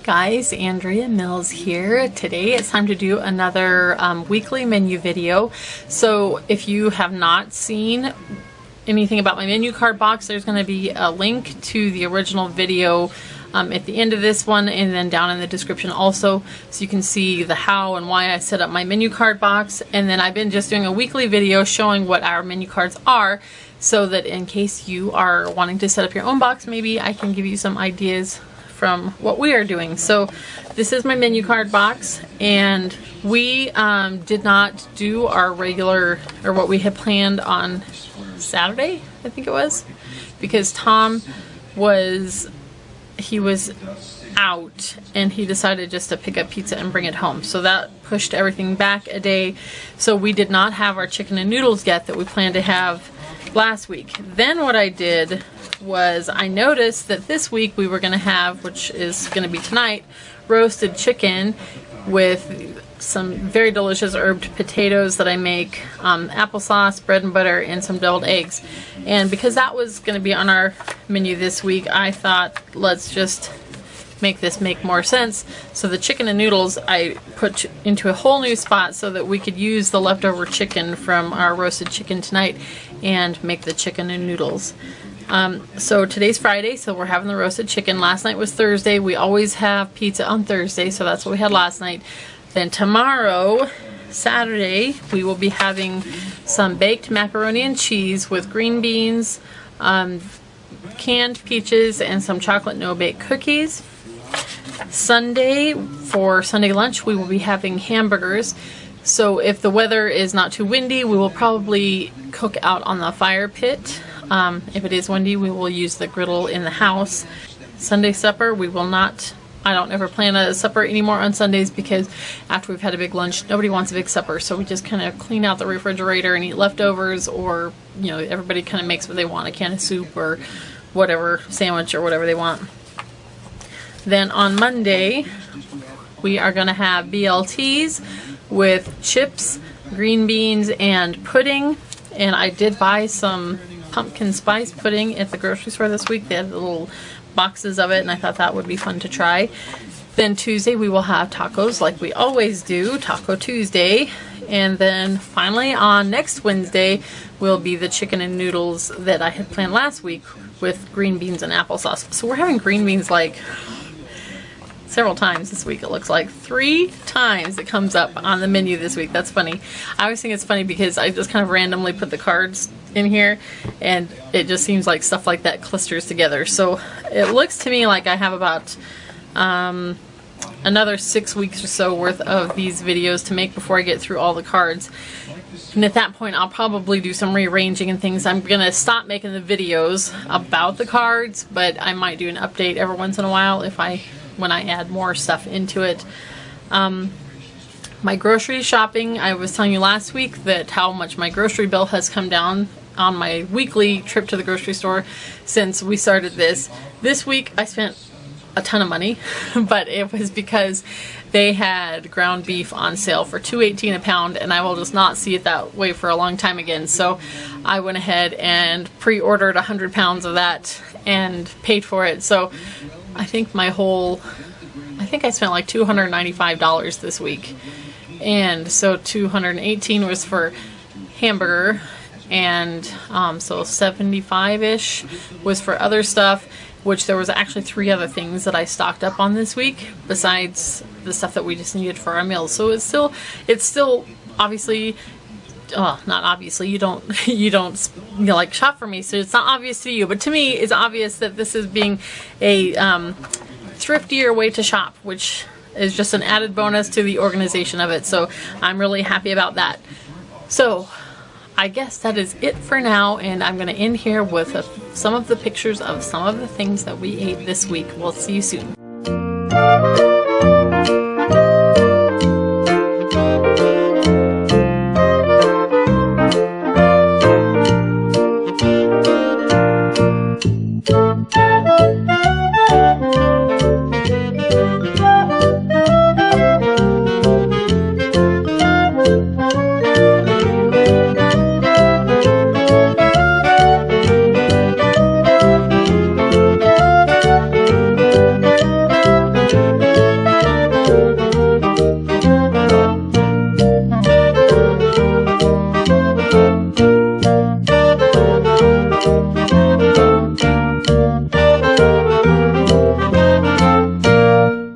guys, Andrea Mills here. Today it's time to do another weekly menu video. So if you have not seen anything about my menu card box, there's going to be a link to the original video at the end of this one and then down in the description also, so you can see the how and why I set up my menu card box. And then I've been just doing a weekly video showing what our menu cards are, so that in case you are wanting to set up your own box, maybe I can give you some ideas from what we are doing. So this is my menu card box, and we did not do our regular, or what we had planned on Saturday, I think it was, because Tom was out and he decided just to pick up pizza and bring it home. So that pushed everything back a day. So we did not have our chicken and noodles yet that we planned to have last week. Then what I did was I noticed that this week we were going to have, which is going to be tonight, roasted chicken with some very delicious herbed potatoes that I make, applesauce, bread and butter, and some deviled eggs. And because that was going to be on our menu this week, I thought, let's just make this make more sense. So the chicken and noodles I put into a whole new spot so that we could use the leftover chicken from our roasted chicken tonight and make the chicken and noodles. So today's Friday, so we're having the roasted chicken. Last night was Thursday. We always have pizza on Thursday, so that's what we had last night. Then tomorrow, Saturday, we will be having some baked macaroni and cheese with green beans, canned peaches, and some chocolate no-bake cookies. Sunday, for Sunday lunch, we will be having hamburgers. So if the weather is not too windy, we will probably cook out on the fire pit. If it is windy, we will use the griddle in the house. Sunday supper, we will not, I don't ever plan a supper anymore on Sundays, because after we've had a big lunch, nobody wants a big supper. So we just kind of clean out the refrigerator and eat leftovers, or, you know, everybody kind of makes what they want, a can of soup or whatever, sandwich or whatever they want. Then on Monday, we are going to have BLTs with chips, green beans, and pudding. And I did buy some pumpkin spice pudding at the grocery store this week. They had the little boxes of it, and I thought that would be fun to try. Then Tuesday we will have tacos like we always do, Taco Tuesday. And then finally on next Wednesday will be the chicken and noodles that I had planned last week with green beans and applesauce. So we're having green beans like several times this week. It looks like 3 times it comes up on the menu this week. That's funny. I always think it's funny because I just kind of randomly put the cards in here, and it just seems like stuff like that clusters together. So it looks to me like I have about another 6 weeks or so worth of these videos to make before I get through all the cards. And at that point, I'll probably do some rearranging and things. I'm going to stop making the videos about the cards, but I might do an update every once in a while when I add more stuff into it. My grocery shopping, I was telling you last week that how much my grocery bill has come down on my weekly trip to the grocery store since we started this. This week I spent a ton of money, but it was because they had ground beef on sale for $2.18 a pound, and I will just not see it that way for a long time again. So I went ahead and pre-ordered 100 pounds of that and paid for it. So I think I spent like $295 this week. And so $218 was for hamburger, and so $75-ish was for other stuff, which there was actually 3 other things that I stocked up on this week besides the stuff that we just needed for our meals. So it's still obviously, not obviously, you don't like shop for me, so it's not obvious to you, but to me it's obvious that this is being a thriftier way to shop, which is just an added bonus to the organization of it. So I'm really happy about that. So I guess that is it for now, and I'm going to end here with some of the pictures of some of the things that we ate this week. We'll see you soon.